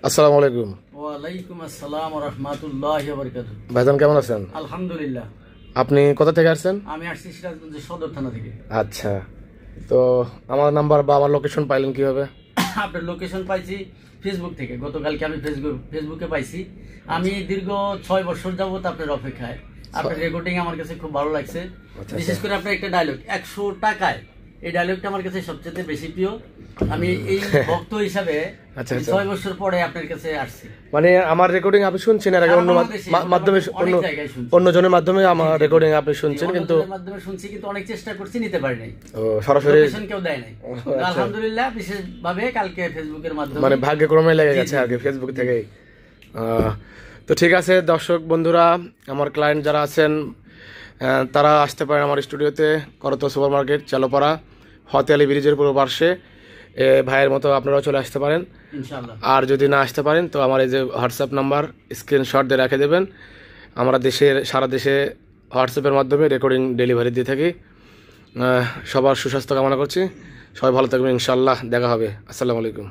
আসসালামু আলাইকুম। ওয়ালাইকুম আসসালাম ওয়া রাহমাতুল্লাহি ওয়া বারাকাতুহু। ভাইজান কেমন আছেন? আলহামদুলিল্লাহ। আপনি কোথা থেকে আসছেন? আমি আসছি সিরাজগঞ্জের সদর থানা থেকে। আচ্ছা, তো আমার নাম্বার বা আমার লোকেশন পাইলেন কিভাবে? আপনার লোকেশন পাইছি ফেসবুক থেকে। গতকালকে আমি ফেসবুকে পাইছি। আমি দীর্ঘ 6 বছর যাবত আপনার অপেক্ষায়। আপনার রেকর্ডিং আমার কাছে খুব ভালো লাগছে। বিশেষ করে আপনার একটা ডায়লগ 100 টাকায়, এই ডায়লগটা আমার কাছে সবচেয়ে বেশি প্রিয়। আমি এই ভক্ত হিসাবে 6 বছর পরে আপনার কাছে আসছি। মানে আমার রেকর্ডিং আপনি শুনছেন, এর আগে অন্য মাধ্যমে অন্য জনের মাধ্যমে আমার রেকর্ডিং আপনি শুনছেন, কিন্তু মাধ্যমে শুনছি, কিন্তু অনেক চেষ্টা করছি, নিতে পারি নাই। ও সরাসরি কেউ দেয় নাই। আলহামদুলিল্লাহ, বিশেষভাবে কালকে ফেসবুকের মাধ্যমে, মানে ভাগ্যক্রমে লেগে গেছে আর কি, ফেসবুক থেকেই। তো ঠিক আছে দর্শক বন্ধুরা, আমার ক্লায়েন্ট যারা আছেন তারা আসতে পারেন আমার স্টুডিওতে, করতোয়া সুপার মার্কেট, চালোপাড়া, হতিয়ালি ব্রিজের পূর্ব পার্শ্বে। ভাইয়ের মতো আপনারাও চলে আসতে পারেন ইনশাআল্লাহ। আর যদি না আসতে পারেন তো আমার এই যে হোয়াটসঅ্যাপ নাম্বার স্ক্রিনশট দিয়ে রেখে দেবেন। আমরা সারা দেশে হোয়াটসঅ্যাপের মাধ্যমে রেকর্ডিং ডেলিভারি দিয়ে থাকি। সবার সুস্বাস্থ্য কামনা করছি, সবাই ভালো থাকবেন, ইনশাআল্লাহ দেখা হবে। আসসালামু আলাইকুম।